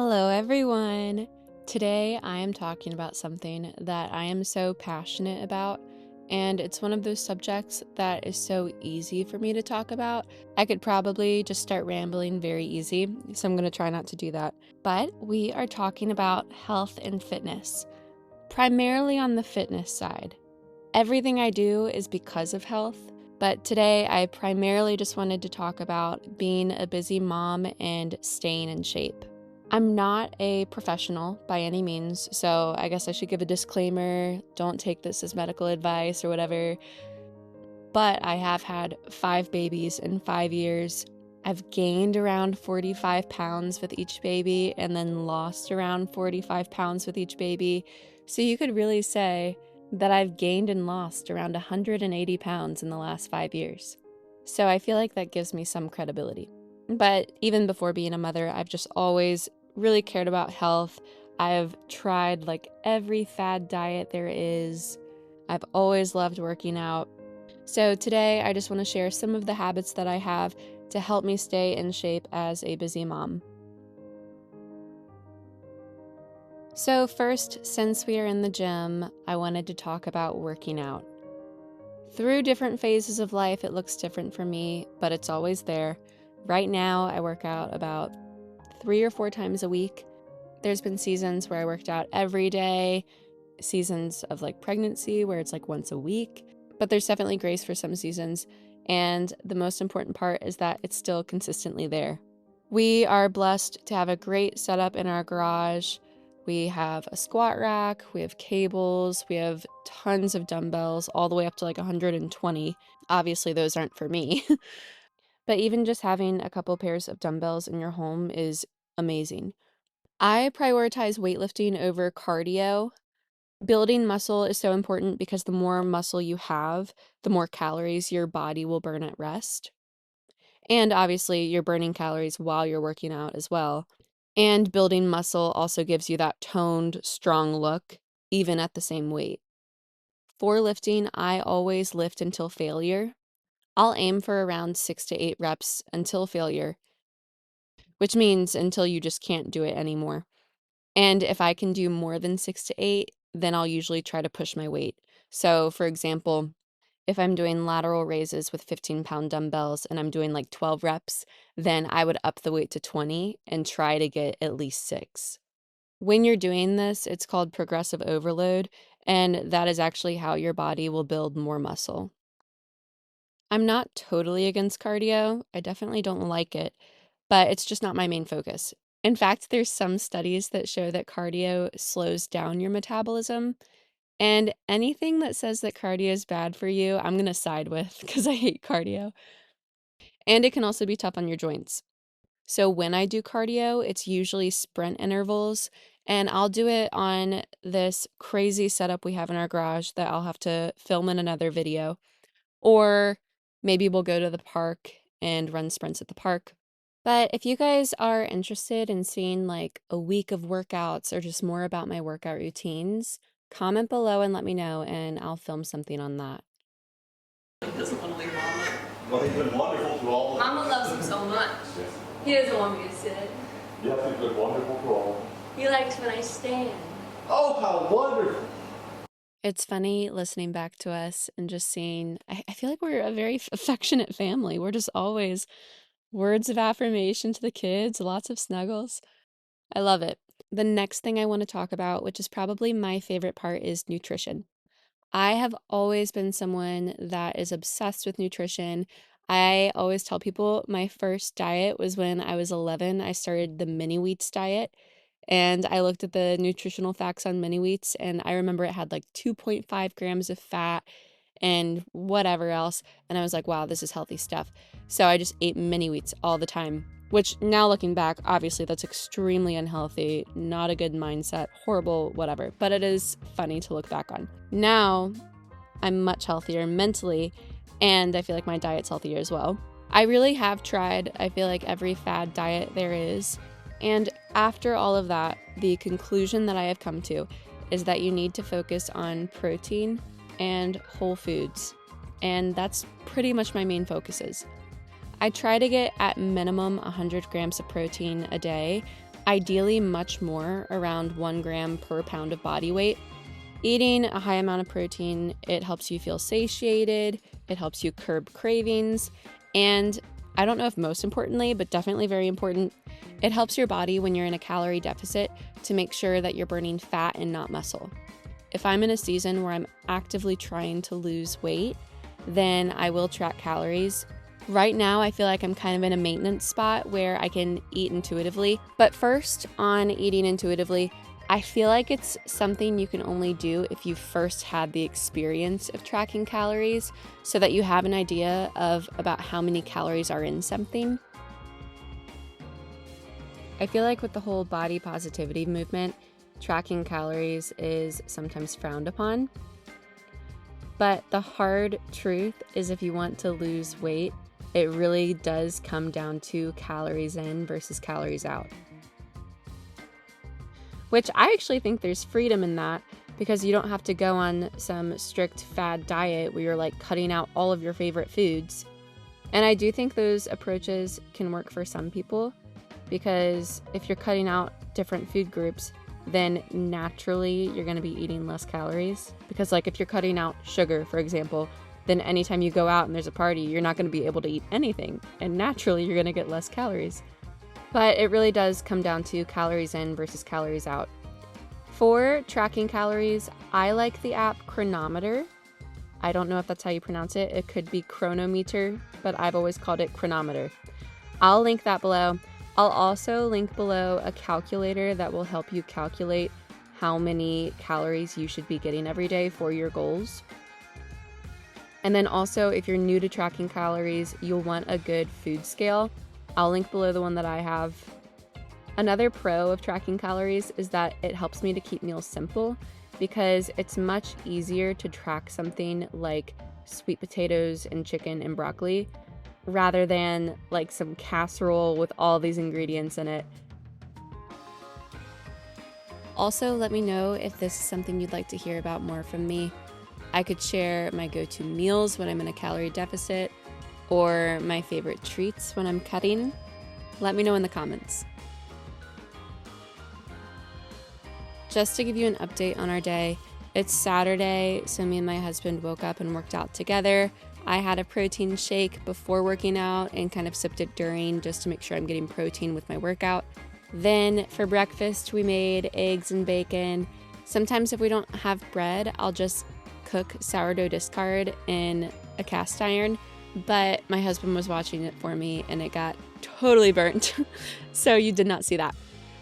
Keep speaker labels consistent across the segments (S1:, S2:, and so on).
S1: Hello, everyone. Today I am talking about something that I am so passionate about, and it's one of those subjects that is so easy for me to talk about. I could probably just start rambling very easy, so I'm going to try not to do that. But we are talking about health and fitness, primarily on the fitness side. Everything I do is because of health, but today I primarily just wanted to talk about being a busy mom and staying in shape. I'm not a professional by any means, so I guess I should give a disclaimer. Don't take this as medical advice or whatever. But I have had 5 babies in 5 years. I've gained around 45 pounds with each baby and then lost around 45 pounds with each baby. So you could really say that I've gained and lost around 180 pounds in the last 5 years. So I feel like that gives me some credibility. But even before being a mother, I've just always really cared about health. I've tried like every fad diet there is. I've always loved working out. So today I just want to share some of the habits that I have to help me stay in shape as a busy mom. So first, since we are in the gym, I wanted to talk about working out. Through different phases of life, it looks different for me, but it's always there. Right now, I work out about 3 or 4 times a week. There's been seasons where I worked out every day, seasons of like pregnancy where it's like once a week, but there's definitely grace for some seasons. And the most important part is that it's still consistently there. We are blessed to have a great setup in our garage. We have a squat rack, we have cables, we have tons of dumbbells, all the way up to like 120. Obviously, those aren't for me. But even just having a couple pairs of dumbbells in your home is amazing. I prioritize weightlifting over cardio. Building muscle is so important because the more muscle you have, the more calories your body will burn at rest. And obviously, you're burning calories while you're working out as well. And building muscle also gives you that toned, strong look, even at the same weight. For lifting, I always lift until failure. I'll aim for around 6 to 8 reps until failure, which means until you just can't do it anymore. And if I can do more than 6 to 8, then I'll usually try to push my weight. So, for example, if I'm doing lateral raises with 15-pound dumbbells and I'm doing like 12 reps, then I would up the weight to 20 and try to get at least 6. When you're doing this, it's called progressive overload, and that is actually how your body will build more muscle. I'm not totally against cardio. I definitely don't like it, but it's just not my main focus. In fact, there's some studies that show that cardio slows down your metabolism, and anything that says that cardio is bad for you, I'm going to side with because I hate cardio. And it can also be tough on your joints. So when I do cardio, it's usually sprint intervals, and I'll do it on this crazy setup we have in our garage that I'll have to film in another video. Or maybe we'll go to the park and run sprints at the park. But if you guys are interested in seeing like a week of workouts or just more about my workout routines, comment below and let me know, and I'll film something on that.
S2: He doesn't want to leave Mama.
S3: Well, he's been wonderful to all of us.
S2: Mama loves him so much.
S3: Yes.
S2: He doesn't want me to sit.
S3: Yes, he's been wonderful to all of us.
S2: He likes when I stand.
S3: Oh, how wonderful.
S1: It's funny listening back to us and just seeing, I feel like we're a very affectionate family. We're just always words of affirmation to the kids, lots of snuggles. I love it. The next thing I want to talk about, which is probably my favorite part, is nutrition. I have always been someone that is obsessed with nutrition. I always tell people my first diet was when I was 11. I started the mini wheats diet, and I looked at the nutritional facts on mini wheats, and I remember it had like 2.5 grams of fat and whatever else. And I was like, wow, this is healthy stuff. So I just ate mini wheats all the time, which now looking back, obviously that's extremely unhealthy, not a good mindset, horrible, whatever. But it is funny to look back on. Now I'm much healthier mentally, and I feel like my diet's healthier as well. I really have tried, I feel like, every fad diet there is. And after all of that, the conclusion that I have come to is that you need to focus on protein and whole foods. And that's pretty much my main focuses. I try to get at minimum 100 grams of protein a day, ideally much more, around 1 gram per pound of body weight. Eating a high amount of protein, it helps you feel satiated, it helps you curb cravings, and I don't know if most importantly, but definitely very important, it helps your body when you're in a calorie deficit to make sure that you're burning fat and not muscle. If I'm in a season where I'm actively trying to lose weight, then I will track calories. Right now, I feel like I'm kind of in a maintenance spot where I can eat intuitively. But first, on eating intuitively, I feel like it's something you can only do if you first had the experience of tracking calories, so that you have an idea of about how many calories are in something. I feel like with the whole body positivity movement, tracking calories is sometimes frowned upon. But the hard truth is, if you want to lose weight, it really does come down to calories in versus calories out. Which I actually think there's freedom in that, because you don't have to go on some strict fad diet where you're like cutting out all of your favorite foods. And I do think those approaches can work for some people, because if you're cutting out different food groups, then naturally you're going to be eating less calories. Because like if you're cutting out sugar, for example, then anytime you go out and there's a party, you're not going to be able to eat anything, and naturally you're going to get less calories. But it really does come down to calories in versus calories out. For tracking calories, I like the app Chronometer. I don't know if that's how you pronounce it. It could be Chronometer, but I've always called it Chronometer. I'll link that below. I'll also link below a calculator that will help you calculate how many calories you should be getting every day for your goals. And then also, if you're new to tracking calories, you'll want a good food scale. I'll link below the one that I have. Another pro of tracking calories is that it helps me to keep meals simple, because it's much easier to track something like sweet potatoes and chicken and broccoli rather than like some casserole with all these ingredients in it. Also, let me know if this is something you'd like to hear about more from me. I could share my go-to meals when I'm in a calorie deficit, or my favorite treats when I'm cutting. Let me know in the comments. Just to give you an update on our day, it's Saturday, so me and my husband woke up and worked out together. I had a protein shake before working out and kind of sipped it during, just to make sure I'm getting protein with my workout. Then for breakfast, we made eggs and bacon. Sometimes if we don't have bread, I'll just cook sourdough discard in a cast iron, but my husband was watching it for me and it got totally burnt. So you did not see that.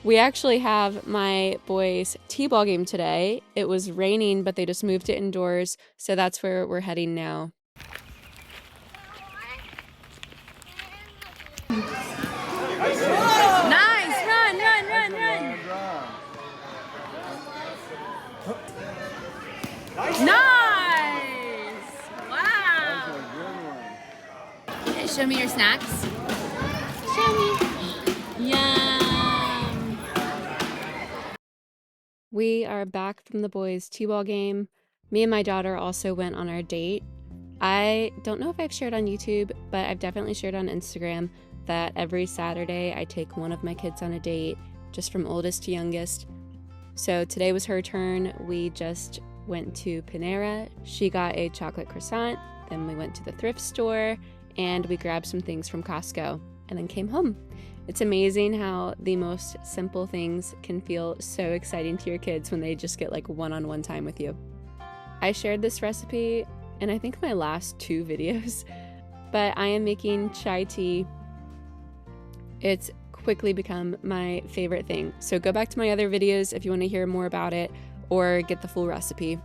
S1: We actually have my boys' t-ball game today. It was raining, but they just moved it indoors, so that's where we're heading now.
S2: Nice! Run, run, run, run! Nice! Wow! Okay, show me your snacks. Show me. Yum!
S1: We are back from the boys' t-ball game. Me and my daughter also went on our date. I don't know if I've shared on YouTube, but I've definitely shared on Instagram that every Saturday I take one of my kids on a date, just from oldest to youngest. So today was her turn. We just went to Panera. She got a chocolate croissant. Then we went to the thrift store and we grabbed some things from Costco and then came home. It's amazing how the most simple things can feel so exciting to your kids when they just get like one-on-one time with you. I shared this recipe in I think my last 2 videos, but I am making chai tea. It's quickly become my favorite thing. So go back to my other videos if you want to hear more about it or get the full recipe.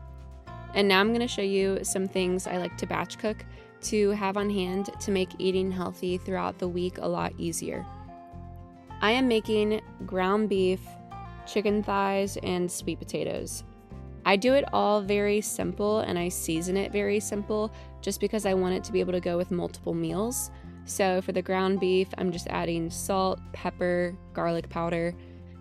S1: And now I'm going to show you some things I like to batch cook to have on hand to make eating healthy throughout the week a lot easier. I am making ground beef, chicken thighs, and sweet potatoes. I do it all very simple and I season it very simple just because I want it to be able to go with multiple meals. So for the ground beef, I'm just adding salt, pepper, garlic powder.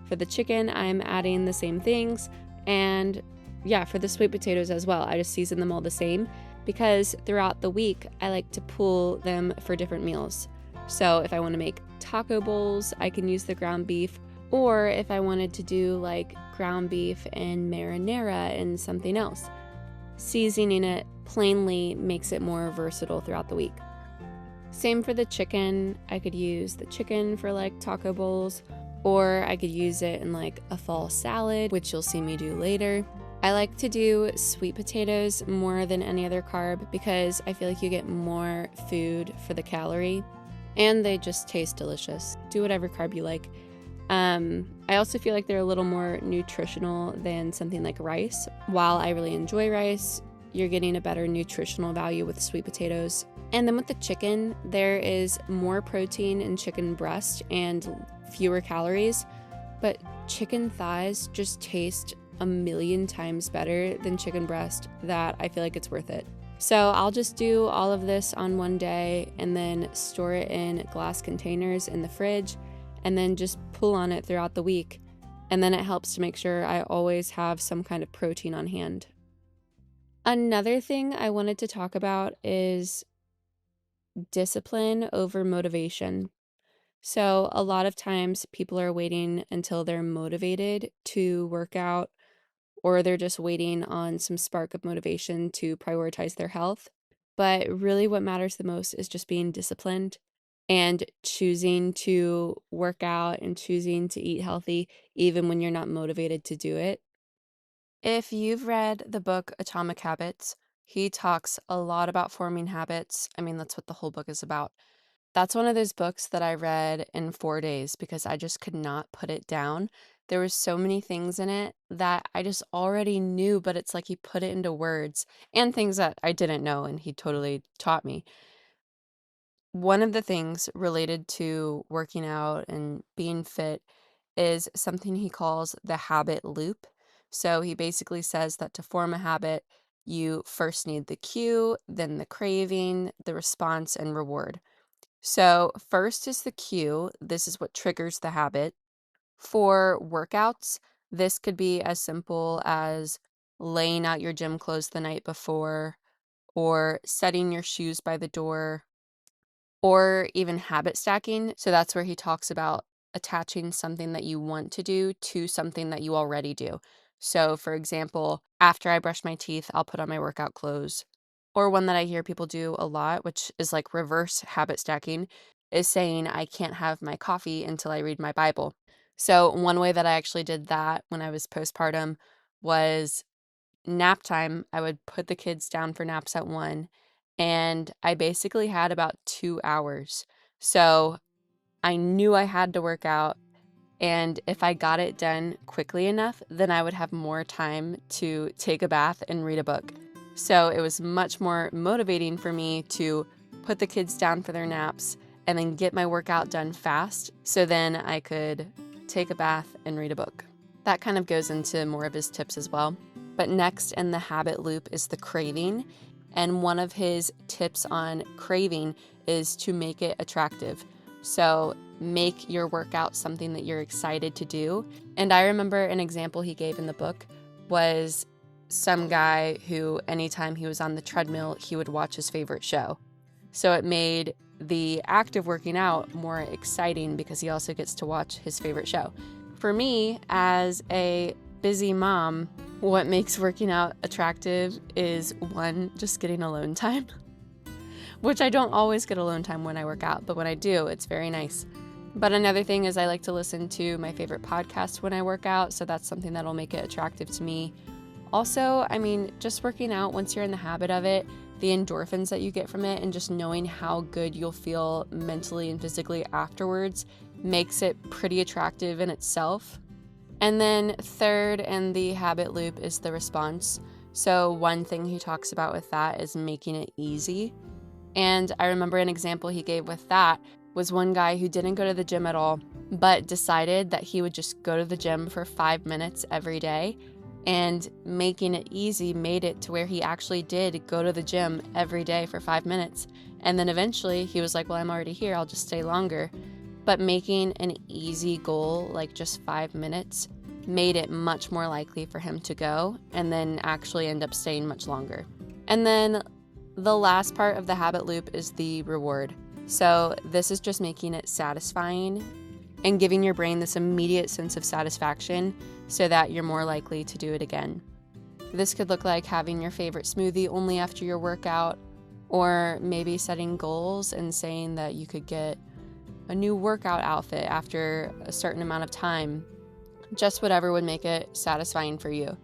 S1: For the chicken, I'm adding the same things. And yeah, for the sweet potatoes as well, I just season them all the same because throughout the week, I like to pool them for different meals. So if I want to make taco bowls, I can use the ground beef, or if I wanted to do like ground beef and marinara and something else. Seasoning it plainly makes it more versatile throughout the week. Same for the chicken. I could use the chicken for like taco bowls, or I could use it in like a fall salad, which you'll see me do later. I like to do sweet potatoes more than any other carb because I feel like you get more food for the calorie and they just taste delicious. Do whatever carb you like. I also feel like they're a little more nutritional than something like rice. While I really enjoy rice, you're getting a better nutritional value with sweet potatoes. And then with the chicken, there is more protein in chicken breast and fewer calories, but chicken thighs just taste a million times better than chicken breast that I feel like it's worth it. So I'll just do all of this on one day and then store it in glass containers in the fridge and then just pull on it throughout the week. And then it helps to make sure I always have some kind of protein on hand. Another thing I wanted to talk about is discipline over motivation. So a lot of times people are waiting until they're motivated to work out, or they're just waiting on some spark of motivation to prioritize their health. But really what matters the most is just being disciplined and choosing to work out and choosing to eat healthy even when you're not motivated to do it. If you've read the book Atomic Habits, he talks a lot about forming habits. I mean, that's what the whole book is about. That's one of those books that I read in 4 days because I just could not put it down. There were so many things in it that I just already knew, but it's like he put it into words and things that I didn't know, and he totally taught me. One of the things related to working out and being fit is something he calls the habit loop. So he basically says that to form a habit, you first need the cue, then the craving, the response, and reward. So, first is the cue. This is what triggers the habit. For workouts, this could be as simple as laying out your gym clothes the night before, or setting your shoes by the door, or even habit stacking. So, that's where he talks about attaching something that you want to do to something that you already do. So, for example, after I brush my teeth, I'll put on my workout clothes. Or one that I hear people do a lot, which is like reverse habit stacking, is saying I can't have my coffee until I read my Bible. So, one way that I actually did that when I was postpartum was nap time. I would put the kids down for naps at 1, and I basically had about 2 hours. So, I knew I had to work out, and if I got it done quickly enough, then I would have more time to take a bath and read a book. So it was much more motivating for me to put the kids down for their naps and then get my workout done fast so then I could take a bath and read a book. That kind of goes into more of his tips as well. But next in the habit loop is the craving. And one of his tips on craving is to make it attractive. So make your workout something that you're excited to do. And I remember an example he gave in the book was some guy who, anytime he was on the treadmill, he would watch his favorite show. So it made the act of working out more exciting because he also gets to watch his favorite show. For me, as a busy mom, what makes working out attractive is one, just getting alone time, which I don't always get alone time when I work out, but when I do, it's very nice. But another thing is I like to listen to my favorite podcast when I work out, so that's something that'll make it attractive to me. Also, I mean, just working out, once you're in the habit of it, the endorphins that you get from it and just knowing how good you'll feel mentally and physically afterwards makes it pretty attractive in itself. And then third in the habit loop is the response. So one thing he talks about with that is making it easy. And I remember an example he gave with that was one guy who didn't go to the gym at all, but decided that he would just go to the gym for 5 minutes every day. And making it easy made it to where he actually did go to the gym every day for 5 minutes. And then eventually he was like, well, I'm already here, I'll just stay longer. But making an easy goal, like just 5 minutes, made it much more likely for him to go and then actually end up staying much longer. And then the last part of the habit loop is the reward. So this is just making it satisfying. and giving your brain this immediate sense of satisfaction so that you're more likely to do it again. This could look like having your favorite smoothie only after your workout, or maybe setting goals and saying that you could get a new workout outfit after a certain amount of time. Just whatever would make it satisfying for you.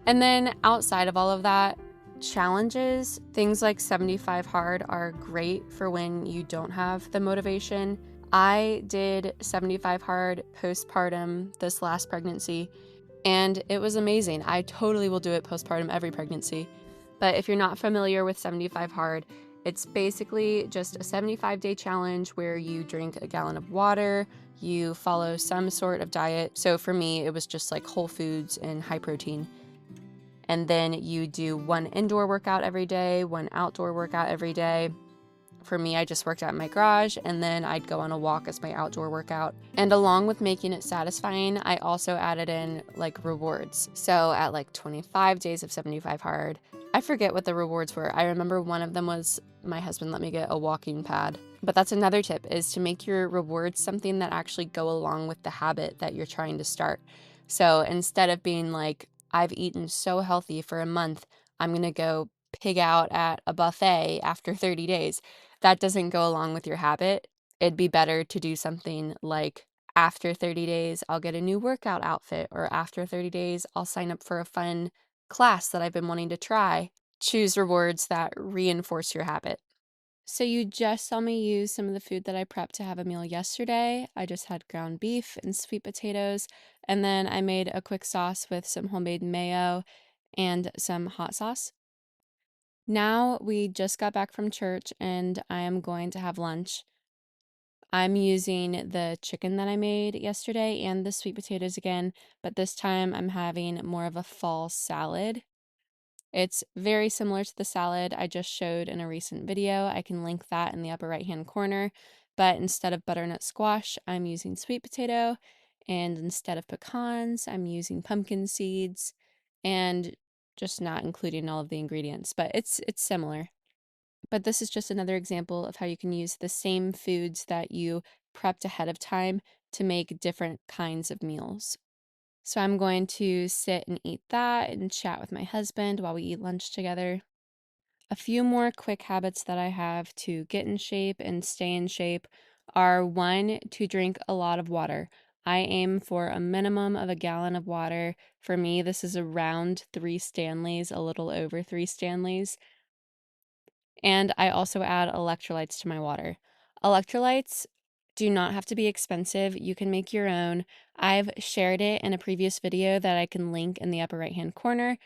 S1: And then outside of all of that, challenges, things like 75 hard are great for when you don't have the motivation. I did 75 hard postpartum this last pregnancy, and it was amazing. I totally will do it postpartum every pregnancy. But if you're not familiar with 75 hard, it's basically just a 75-day challenge where you drink a gallon of water, you follow some sort of diet. So for me, it was just like whole foods and high protein. And then you do one indoor workout every day, one outdoor workout every day. For me, I just worked out in my garage, and then I'd go on a walk as my outdoor workout. And along with making it satisfying, I also added in like rewards. So at like 25 days of 75 hard, I forget what the rewards were. I remember one of them was my husband let me get a walking pad. But that's another tip, is to make your rewards something that actually go along with the habit that you're trying to start. So instead of being like, I've eaten so healthy for a month, I'm going to go pig out at a buffet after 30 days. That doesn't go along with your habit. It'd be better to do something like, after 30 days, I'll get a new workout outfit, or after 30 days, I'll sign up for a fun class that I've been wanting to try. Choose rewards that reinforce your habit. So you just saw me use some of the food that I prepped to have a meal yesterday. I just had ground beef and sweet potatoes, and then I made a quick sauce with some homemade mayo and some hot sauce. Now we just got back from church and I am going to have lunch. I'm using the chicken that I made yesterday and the sweet potatoes again, but this time I'm having more of a fall salad. It's very similar to the salad I just showed in a recent video. I can link that in the upper right-hand corner, but instead of butternut squash, I'm using sweet potato, and instead of pecans, I'm using pumpkin seeds, and just not including all of the ingredients, but it's similar. But this is just another example of how you can use the same foods that you prepped ahead of time to make different kinds of meals. So I'm going to sit and eat that and chat with my husband while we eat lunch together. A few more quick habits that I have to get in shape and stay in shape are: one, to drink a lot of water. I aim for a minimum of a gallon of water. For me, this is around 3 Stanleys, a little over 3 Stanleys. And I also add electrolytes to my water. Electrolytes do not have to be expensive. You can make your own. I've shared it in a previous video that I can link in the upper right-hand corner.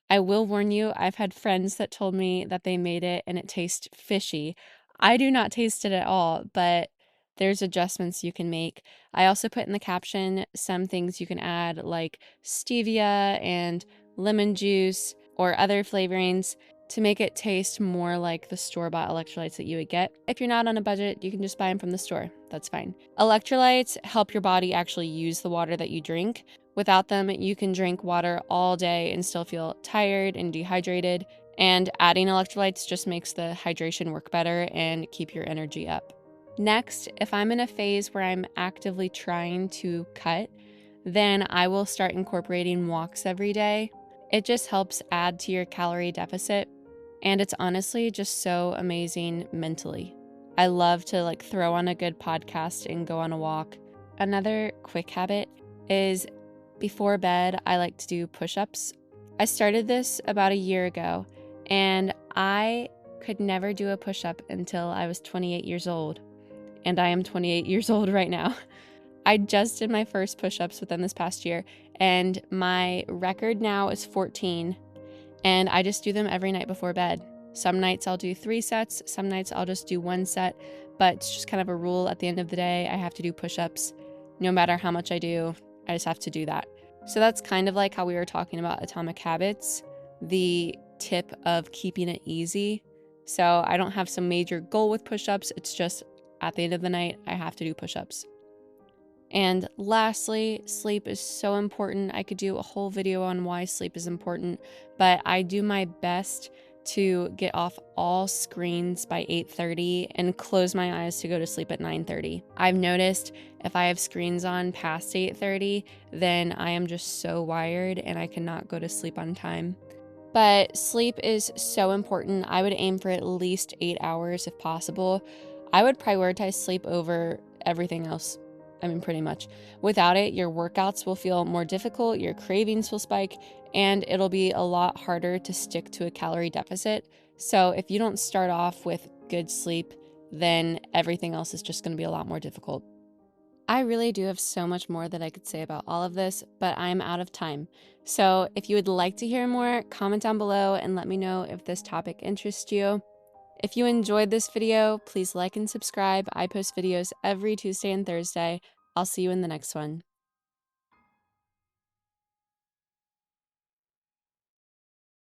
S1: I will warn you, I've had friends that told me that they made it and it tastes fishy. I do not taste it at all, but there's adjustments you can make. I also put in the caption some things you can add, like stevia and lemon juice or other flavorings, to make it taste more like the store-bought electrolytes that you would get. If you're not on a budget, you can just buy them from the store. That's fine. Electrolytes help your body actually use the water that you drink. Without them, you can drink water all day and still feel tired and dehydrated. And adding electrolytes just makes the hydration work better and keep your energy up. Next, if I'm in a phase where I'm actively trying to cut, then I will start incorporating walks every day. It just helps add to your calorie deficit, and it's honestly just so amazing mentally. I love to throw on a good podcast and go on a walk. Another quick habit is, before bed, I like to do push-ups. I started this about a year ago, and I could never do a push-up until I was 28 years old. And I am 28 years old right now. I just did my first push-ups within this past year, and my record now is 14, and I just do them every night before bed. Some nights I'll do 3 sets, some nights I'll just do 1 set, but it's just kind of a rule. At the end of the day, I have to do push-ups. No matter how much I do, I just have to do that. So that's kind of like how we were talking about atomic habits, the tip of keeping it easy. So I don't have some major goal with push-ups. It's just at the end of the night, I have to do push-ups. And lastly, sleep is so important. I could do a whole video on why sleep is important, but I do my best to get off all screens by 8:30 and close my eyes to go to sleep at 9:30. I've noticed if I have screens on past 8:30, then I am just so wired and I cannot go to sleep on time. But sleep is so important. I would aim for at least 8 hours if possible. I would prioritize sleep over everything else. I mean, pretty much. Without it, your workouts will feel more difficult, your cravings will spike, and it'll be a lot harder to stick to a calorie deficit. So if you don't start off with good sleep, then everything else is just going to be a lot more difficult. I really do have so much more that I could say about all of this, but I'm out of time. So if you would like to hear more, comment down below and let me know if this topic interests you. If you enjoyed this video, please like and subscribe. I post videos every Tuesday and Thursday. I'll see you in the next one.